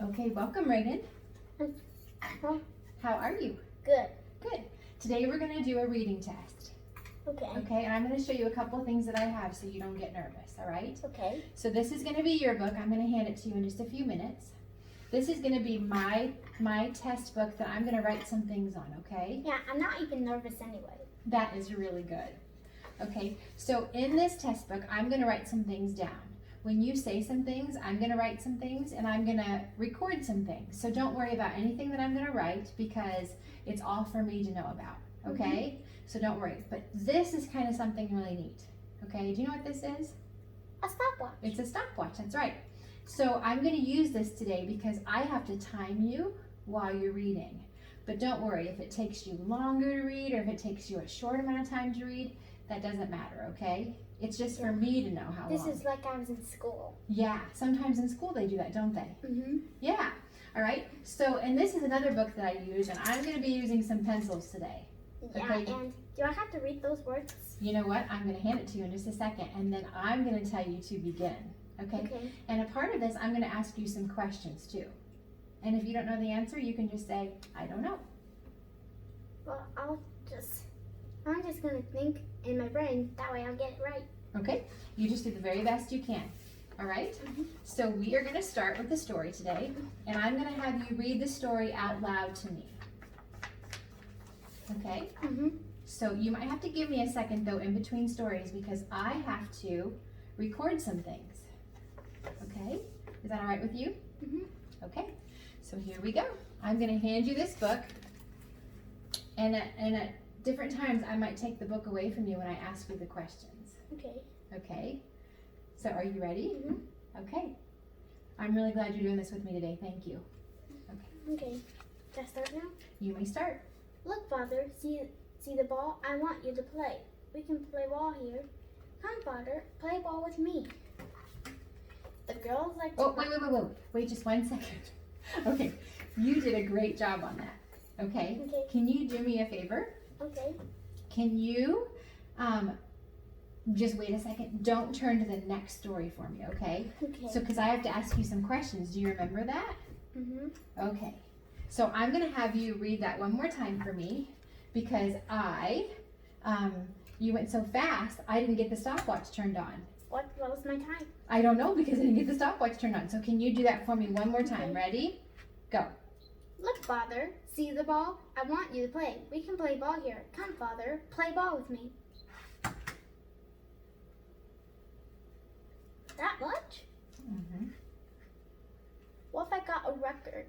Okay, welcome, Raegan. How are you? Good. Good. Today we're going to do a reading test. Okay. Okay, and I'm going to show you a couple of things that I have so you don't get nervous, all right? Okay. So this is going to be your book. I'm going to hand it to you in just a few minutes. This is going to be my test book that I'm going to write some things on, okay? Yeah, I'm not even nervous anyway. That is really good. Okay, so in this test book, I'm going to write some things down. When you say some things, I'm going to write some things and I'm going to record some things. So don't worry about anything that I'm going to write because it's all for me to know about, okay? So don't worry. But this is kind of something really neat, okay? Do you know what this is? A stopwatch. It's a stopwatch, that's right. So I'm going to use this today because I have to time you while you're reading. But don't worry, if it takes you longer to read or if it takes you a short amount of time to read, that doesn't matter, okay? It's just for me to know how long. This is like I was in school. Yeah, sometimes in school they do that, don't they? Mm-hmm. Yeah, all right. So, and this is another book that I use, and I'm going to be using some pencils today. Yeah, Okay. and do I have to read those words? You know what? I'm going to hand it to you in just a second, and then I'm going to tell you to begin, okay? Okay. And a part of this, I'm going to ask you some questions too. And if you don't know the answer, you can just say, I don't know. Well, I'm just gonna think in my brain, that way I'll get it right. Okay? You just do the very best you can. All right? So we are going to start with the story today, and I'm going to have you read the story out loud to me. Okay? Mm-hmm. So you might have to give me a second though in between stories because I have to record some things. Okay? Is that all right with you? Mm-hmm. Okay. So here we go. I'm going to hand you this book, and at different times I might take the book away from you when I ask you the questions. Okay. Okay? So are you ready? Mm-hmm. Okay. I'm really glad you're doing this with me today. Thank you. Okay. Can I start now? You may start. Look, Father, see the ball? I want you to play. We can play ball here. Come, Father, play ball with me. The girls like to... Oh, wait just 1 second. Okay, you did a great job on that. Okay? Okay. Can you do me a favor? Okay. Can you, just wait a second. Don't turn to the next story for me, okay? Okay. So, because I have to ask you some questions. Do you remember that? Mm-hmm. Okay. So I'm going to have you read that one more time for me because you went so fast, I didn't get the stopwatch turned on. What was my time? I don't know because I didn't get the stopwatch turned on. So can you do that for me one more time? Okay. Ready? Go. Look, Father, see the ball? I want you to play. We can play ball here. Come, Father, play ball with me. That much? Mm-hmm. What if I got a record?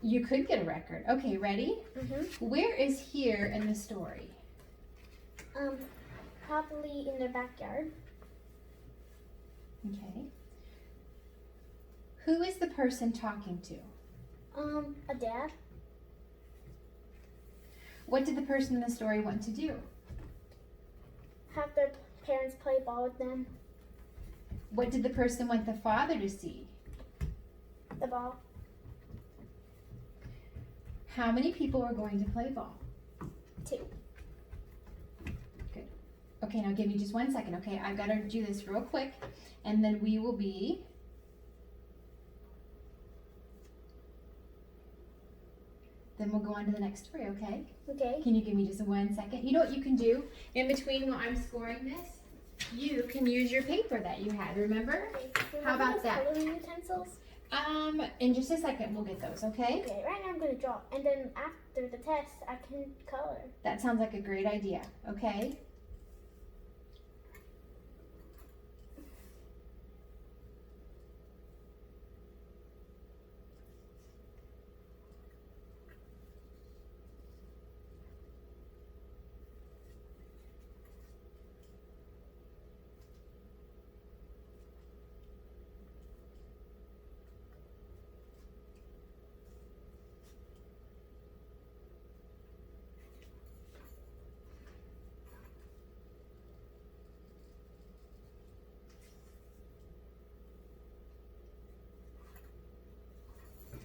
You could get a record. Okay, ready? Mm-hmm. Where is here in the story? Probably in their backyard. Okay. Who is the person talking to? A dad. What did the person in the story want to do? Have their parents play ball with them. What did the person want the father to see? The ball. How many people are going to play ball? 2. Good. Okay, now give me just 1 second, okay? I've got to do this real quick, and then we will be... Then we'll go on to the next story, okay? Okay. Can you give me just 1 second? You know what you can do? In between while I'm scoring this, you can use your paper that you had, remember? Okay. How about those that? coloring utensils? In just a second we'll get those, okay? Okay, right now I'm gonna draw, and then after the test, I can color. That sounds like a great idea, okay?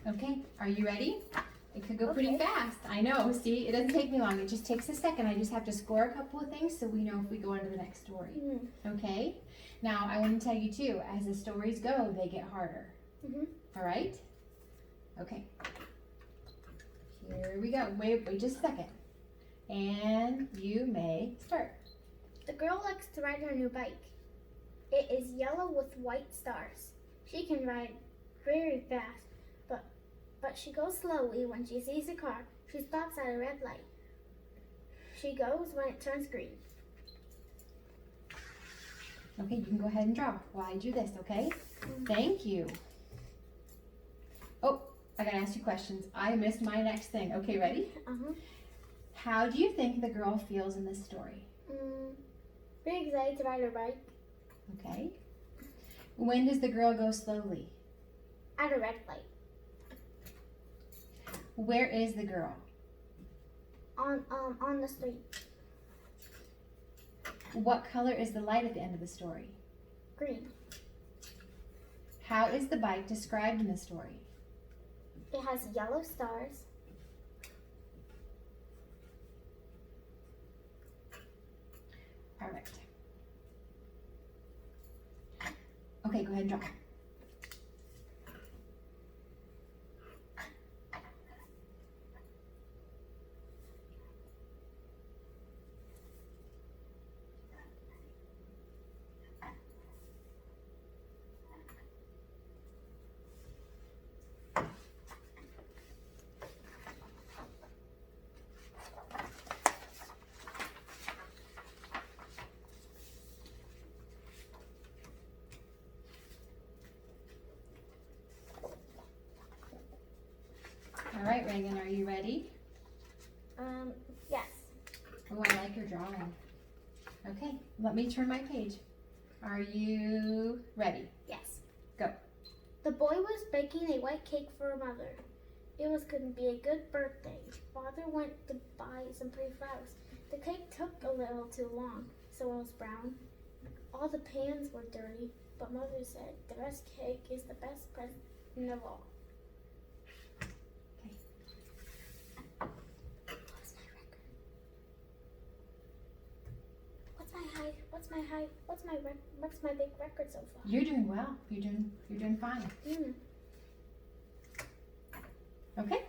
Okay, are you ready? It could go pretty Okay. fast. I know, see, it doesn't take me long. It just takes a second. I just have to score a couple of things so we know if we go on to the next story. Okay? Now, I want to tell you too, as the stories go, they get harder. Mm-hmm. All right? Okay. Here we go. Wait just a second. And you may start. The girl likes to ride her new bike. It is yellow with white stars. She can ride very fast, but she goes slowly when she sees a car. She stops at a red light. She goes when it turns green. Okay, you can go ahead and draw while I do this, okay? Thank you. Oh, I gotta ask you questions. I missed my next thing. Okay, ready? How do you think the girl feels in this story? Very excited to ride her bike. Okay. When does the girl go slowly? At a red light. Where is the girl? On the street. What color is the light at the end of the story? Green. How is the bike described in the story? It has yellow stars. Perfect. Okay, go ahead and draw. All right, Raegan, are you ready? Yes. Oh, I like your drawing. Okay, let me turn my page. Are you ready? Yes. Go. The boy was baking a white cake for her mother. It was going to be a good birthday. Father went to buy some pretty flowers. The cake took a little too long, so it was brown. All the pans were dirty, but Mother said the best cake is the best present of all. What's my big record so far? You're doing well. You're doing fine. Okay,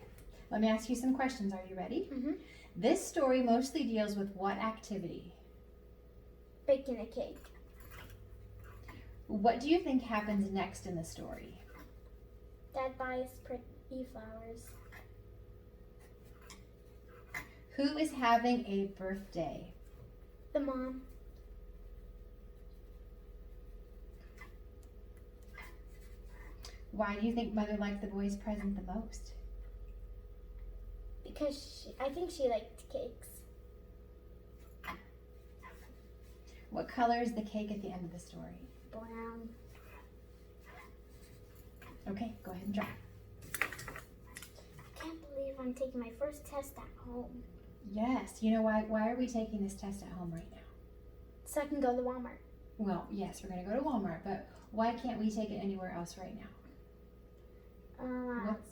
let me ask you some questions. Are you ready? This story mostly deals with what activity? Baking a cake. What do you think happens next in the story? Dad buys pretty flowers. Who is having a birthday? The mom. Why do you think Mother liked the boy's present the most? Because I think she liked cakes. What color is the cake at the end of the story? Brown. Okay, go ahead and draw. I can't believe I'm taking my first test at home. Yes, you know why are we taking this test at home right now? So I can go to Walmart. Well, yes, we're going to go to Walmart, but why can't we take it anywhere else right now?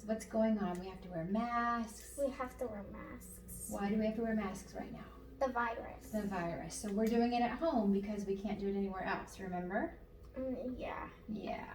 What's going on? We have to wear masks. We have to wear masks. Why do we have to wear masks right now? The virus. The virus. So we're doing it at home because we can't do it anywhere else, remember? Yeah. Yeah.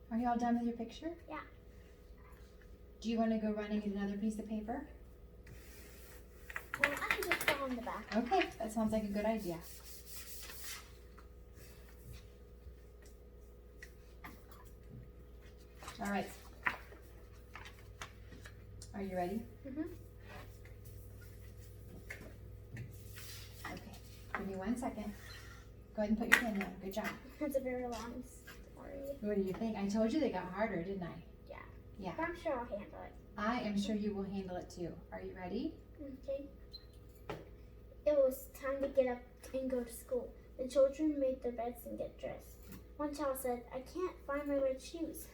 Are you all done with your picture? Yeah. Do you want to go running and get another piece of paper? Well, I can just go on the back. Okay, that sounds like a good idea. All right. Are you ready? Mhm. Okay, give me 1 second. Go ahead and put your pen down. Good job. That's a very long story. What do you think? I told you they got harder, didn't I? Yeah. Yeah. But I'm sure I'll handle it. I am sure you will handle it too. Are you ready? Okay. It was time to get up and go to school. The children made their beds and get dressed. One child said, I can't find my red shoes.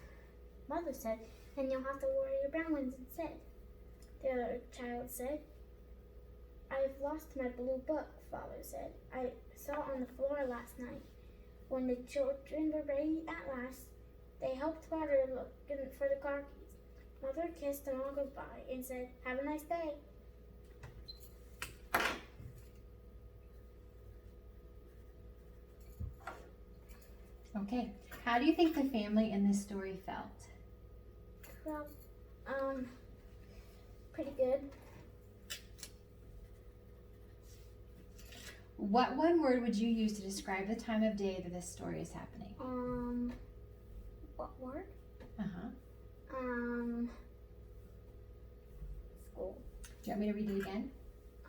Mother said, then you'll have to wear your brown ones instead. The other child said, I've lost my blue book, Father said. I saw it on the floor last night. When the children were ready at last, they helped Father looking for the car keys. Mother kissed them all goodbye and said, have a nice day. Okay. How do you think the family in this story felt? Well, pretty good. What one word would you use to describe the time of day that this story is happening? What word? Uh-huh. School. Do you want me to read it again?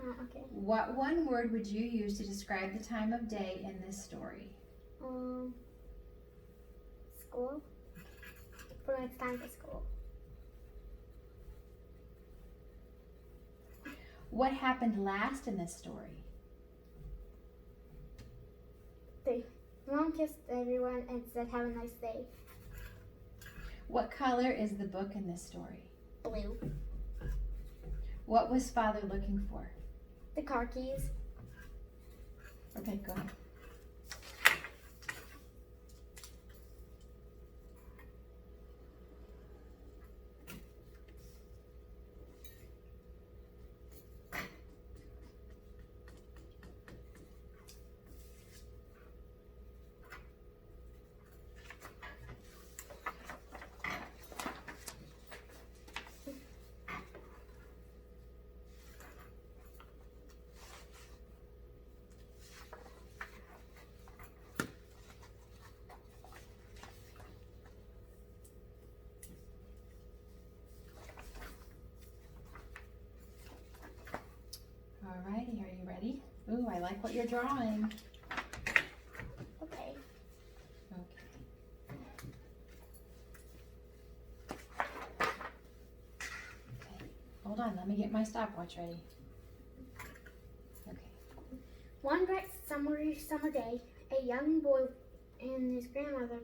Okay. What one word would you use to describe the time of day in this story? School. For it's time for school. What happened last in this story? Mom kissed everyone and said, have a nice day. What color is the book in this story? Blue. What was Father looking for? The car keys. Okay, go ahead. Alrighty, are you ready? Ooh, I like what you're drawing. Okay. Okay. Okay. Hold on, let me get my stopwatch ready. Okay. One bright summer day, a young boy and his grandmother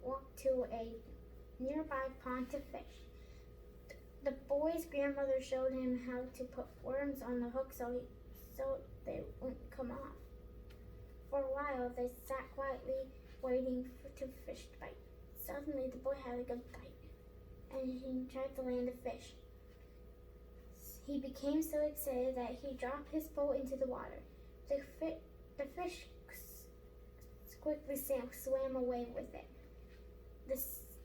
walked to a nearby pond to fish. The boy's grandmother showed him how to put worms on the hook so they wouldn't come off. For a while, they sat quietly waiting to fish to bite. Suddenly, the boy had a good bite, and he tried to land a fish. He became so excited that he dropped his pole into the water. The fish quickly swam away with it.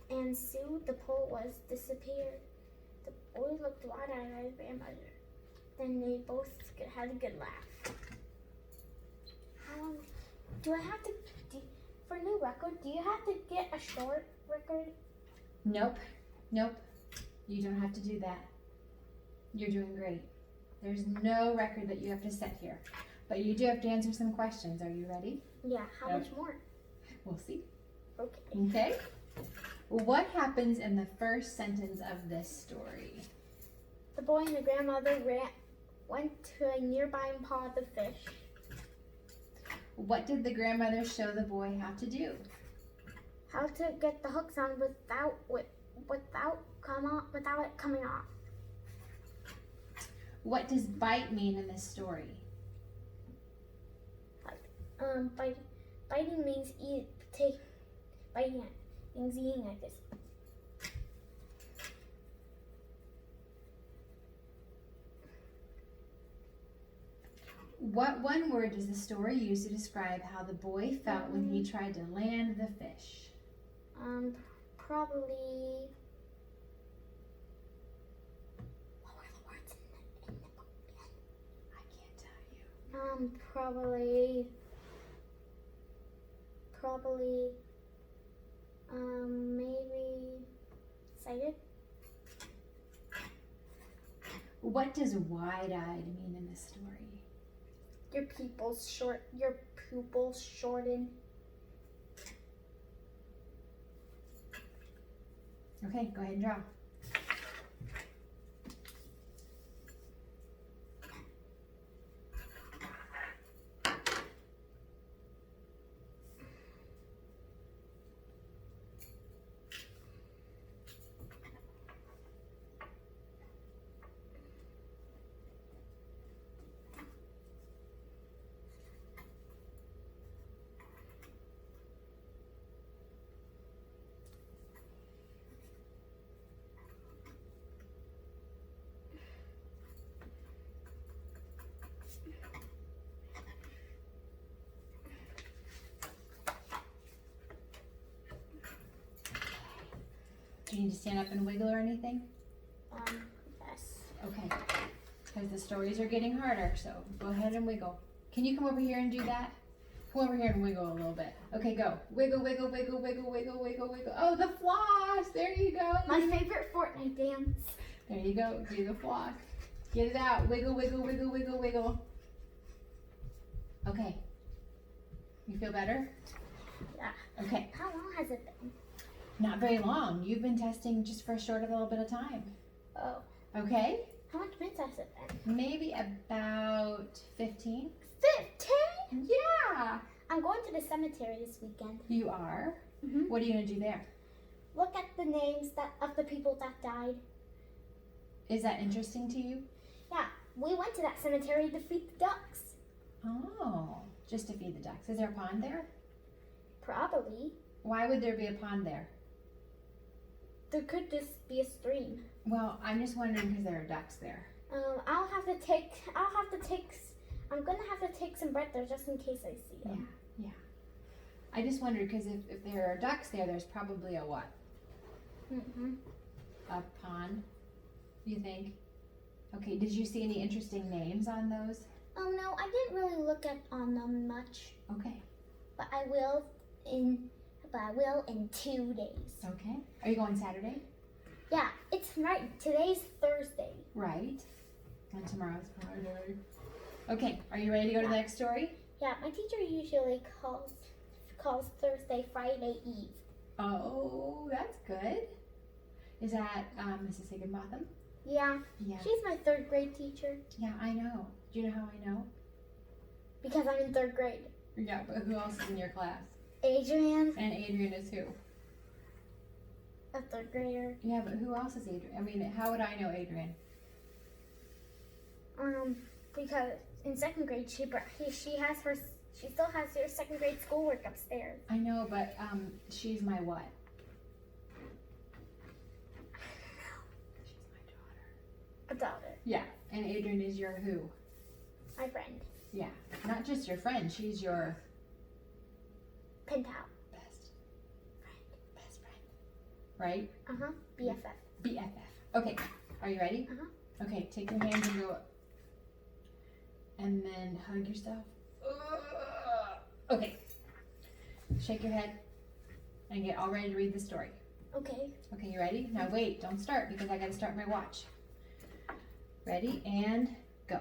And soon the pole was disappeared. The boy looked wide-eyed at his grandmother. Then they both had a good laugh. Do I have to, for a new record, do you have to get a short record? Nope. You don't have to do that. You're doing great. There's no record that you have to set here. But you do have to answer some questions. Are you ready? Yeah, how much more? We'll see. Okay. Okay? What happens in the first sentence of this story? The boy and the grandmother went to a nearby pond to fish. What did the grandmother show the boy how to do? How to get the hooks on without it coming off. What does bite mean in this story? Biting means biting it means eating like this. What one word does the story use to describe how the boy felt when he tried to land the fish? Probably. What were the words in the book again? I can't tell you. Probably. Maybe excited. What does wide-eyed mean in this story? Your pupils shorten. Okay, go ahead and draw. Do you need to stand up and wiggle or anything? Yes. Okay, because the stories are getting harder, so go ahead and wiggle. Can you come over here and do that? Come over here and wiggle a little bit. Okay, go. Wiggle, wiggle, wiggle, wiggle, wiggle, wiggle, wiggle. Oh, the floss! There you go. My favorite Fortnite dance. There you go. Do the floss. Get it out. Wiggle, wiggle, wiggle, wiggle, wiggle. Okay. You feel better? Yeah. Okay. How long has it been? Not very long. You've been testing just for a short little bit of time. Oh. Okay? How much minutes has it been? Maybe about 15. 15? Yeah! I'm going to the cemetery this weekend. You are? Mm-hmm. What are you going to do there? Look at the names of the people that died. Is that interesting to you? Yeah, we went to that cemetery to feed the ducks. Oh, just to feed the ducks. Is there a pond there? Probably. Why would there be a pond there? There could just be a stream. Well, I'm just wondering because there are ducks there. I'm gonna have to take some bread there just in case I see them. Yeah. I just wondered because if there are ducks there, there's probably a what? Mm-hmm. A pond, you think? Okay, did you see any interesting names on those? Oh no, I didn't really look on them much. Okay. But I will in 2 days. Okay. Are you going Saturday? Yeah, it's right. Today's Thursday. Right. And tomorrow's Friday. Okay, are you ready to go to the next story? Yeah, my teacher usually calls Thursday Friday Eve. Oh, that's good. Is that Mrs. Higginbotham? Yeah. Yeah. She's my 3rd grade teacher. Yeah, I know. Do you know how I know? Because I'm in 3rd grade. Yeah, but who else is in your class? Adrian, And Adrian is who? a 3rd grader. Yeah, but who else is Adrian? I mean, how would I know Adrian? Because in 2nd grade she still has her 2nd grade schoolwork upstairs. I know, but she's my what? She's my daughter. A daughter. Yeah, and Adrian is your who? My friend. Yeah, not just your friend. She's your Pen pal. best friend, right? BFF. BFF. Okay, are you ready? Okay, take your hands and go, and then hug yourself. Okay, shake your head and get all ready to read the story. Okay. Okay, you ready? Now wait, don't start because I gotta start my watch. Ready, and go.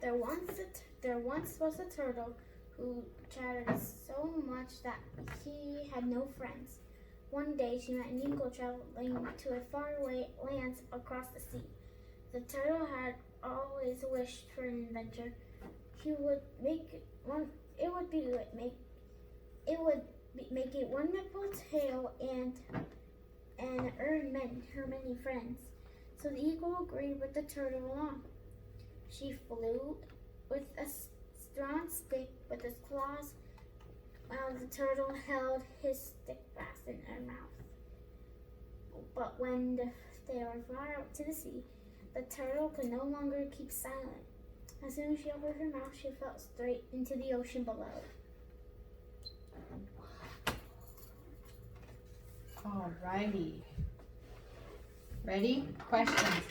There once was a turtle who chattered so much that he had no friends. One day she met an eagle traveling to a faraway land across the sea. The turtle had always wished for an adventure. He would make a wonderful tale and earn her many friends. So the eagle agreed with the turtle along. She flew with a strong stick with its claws, while the turtle held his stick fast in her mouth. But when they were far out to the sea, the turtle could no longer keep silent. As soon as she opened her mouth, she fell straight into the ocean below. Alrighty. Ready? Questions.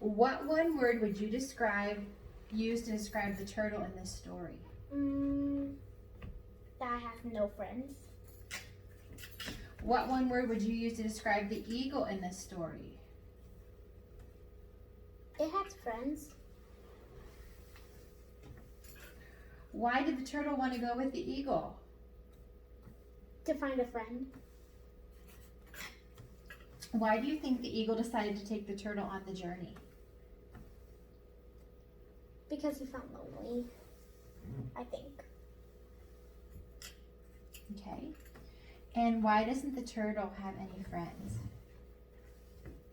What one word would you use to describe the turtle in this story? That I have no friends. What one word would you use to describe the eagle in this story? It has friends. Why did the turtle want to go with the eagle? To find a friend. Why do you think the eagle decided to take the turtle on the journey? Because he felt lonely, I think. Okay. And why doesn't the turtle have any friends?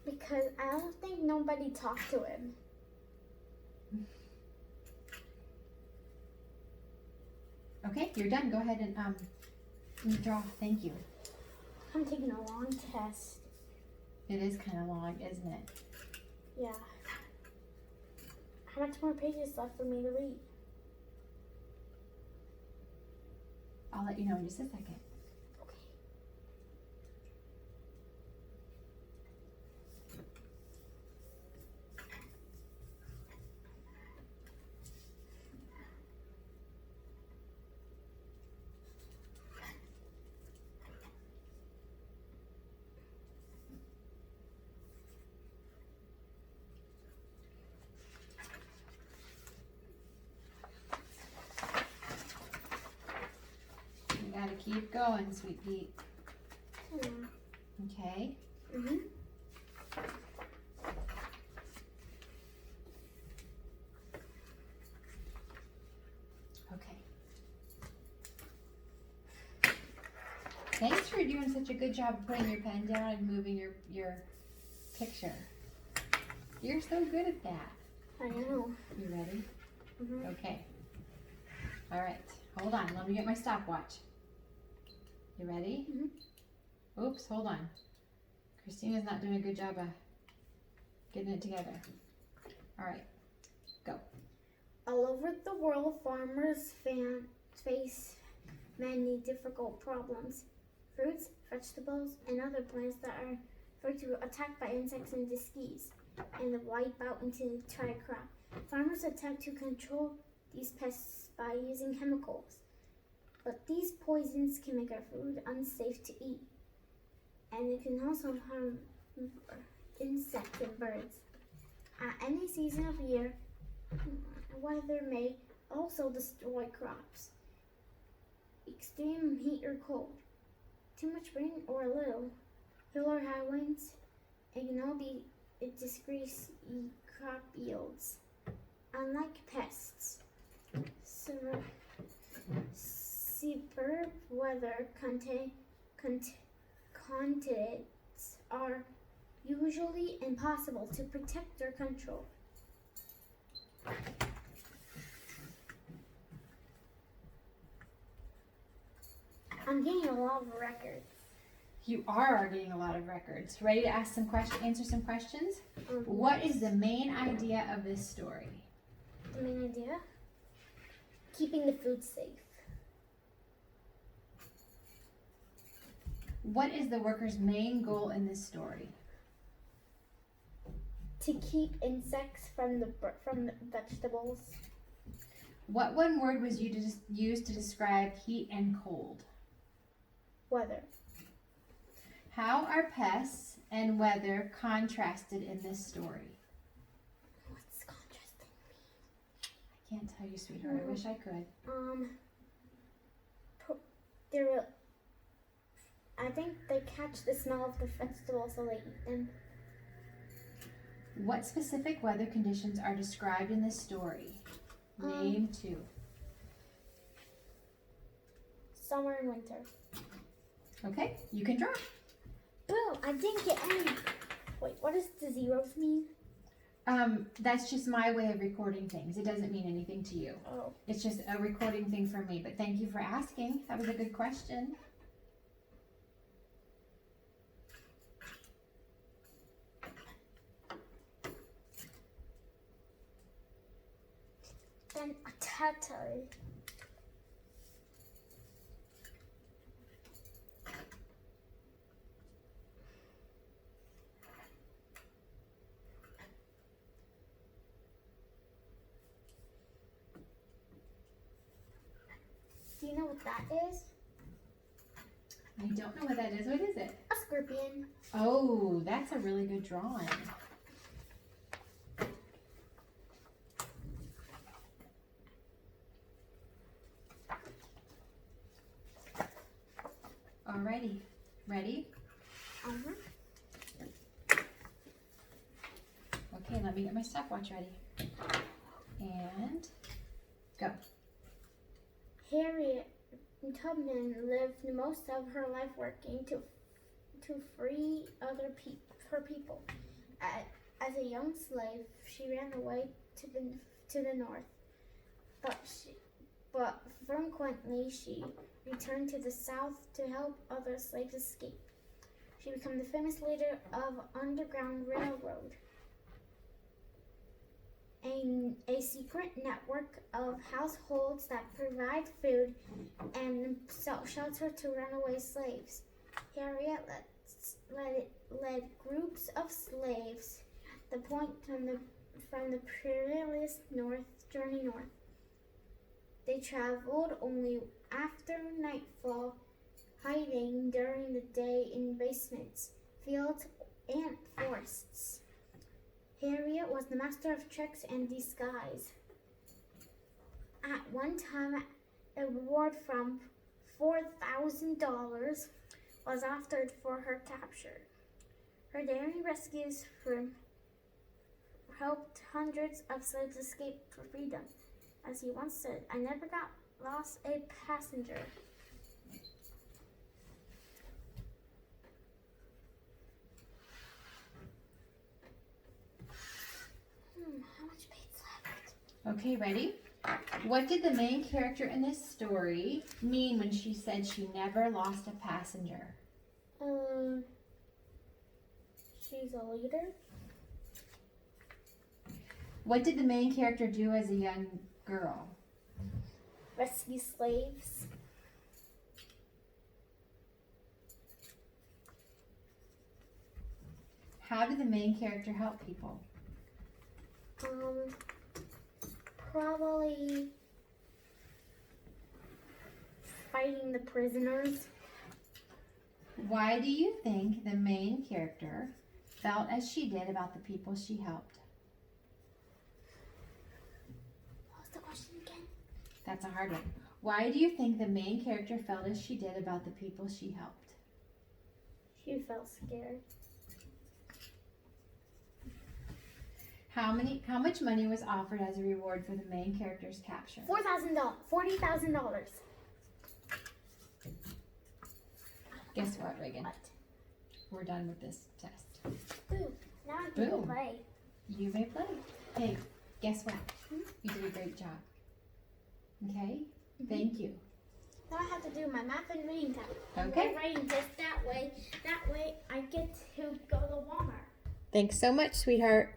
Because I don't think nobody talked to him. Okay, you're done. Go ahead and draw. Thank you. I'm taking a long test. It is kind of long, isn't it? Yeah. How much more pages left for me to read? I'll let you know in just a second. Okay. You gotta keep going, Sweet Pete. Yeah. Okay. Mhm. Okay. Thanks for doing such a good job of putting your pen down and moving your picture. You're so good at that. I know. You ready? Mhm. Okay. All right. Hold on. Let me get my stopwatch. You ready? Mhm. Oops. Hold on. Christina's not doing a good job of getting it together. All right. Go. All over the world, farmers face many difficult problems. Fruits, vegetables, and other plants that are thought to be attacked by insects and disease, and wipe out into the entire crop. Farmers attempt to control these pests by using chemicals, but these poisons can make our food unsafe to eat, and it can also harm insects and birds. At any season of year, weather may also destroy crops. Extreme heat or cold, too much rain or a little, hill or high winds, it can all be decrease crop yields. Unlike pests, severe weather conditions are usually impossible to protect or control. I'm getting a lot of records. You are getting a lot of records. Ready to ask some questions? Answer some questions? What is the main idea of this story? The main idea? Keeping the food safe. What is the worker's main goal in this story? To keep insects from the vegetables. What one word was used to describe heat and cold? Weather. How are pests and weather contrasted in this story? What's contrasting? I can't tell you, sweetheart. I wish I could. I think they catch the smell of the vegetables, so they eat them. What specific weather conditions are described in this story? Name two. Summer and winter. Okay, you can draw. Boom! I didn't get any. Wait, what does the zeros mean? That's just my way of recording things. It doesn't mean anything to you. Oh. It's just a recording thing for me. But thank you for asking. That was a good question. Then a tattoo. Do you know what that is? I don't know what that is. What is it? A scorpion. Oh, that's a really good drawing. Alrighty, ready? Uh-huh. Okay, let me get my stopwatch ready. And go. Harriet Tubman lived most of her life working to free her people. As a young slave, she ran away to the north, but frequently she returned to the south to help other slaves escape. She became the famous leader of Underground Railroad, a secret network of households that provide food and shelter to runaway slaves. Harriet led groups of slaves the point from the perilous journey north. They traveled only after nightfall, hiding during the day in basements, fields, and forests. Harriet was the master of tricks and disguise. At one time, a reward from $4,000 was offered for her capture. Her daring rescues helped hundreds of slaves escape for freedom. As he once said, "I never lost a passenger." How much page's left? Okay, ready? What did the main character in this story mean when she said she never lost a passenger? She's a leader. What did the main character do as a young girl? Rescue slaves. How did the main character help people? Probably fighting the prisoners. Why do you think the main character felt as she did about the people she helped? What was the question again? That's a hard one. Why do you think the main character felt as she did about the people she helped? She felt scared. How much money was offered as a reward for the main character's capture? $40,000. Guess what, Raegan? What? We're done with this test. Ooh, now I can go Boom. play. You may play. Hey, guess what? You did a great job. Okay? Thank you. Now I have to do my math and reading test. Okay. My writing test that way I get to go to Walmart. Thanks so much, sweetheart.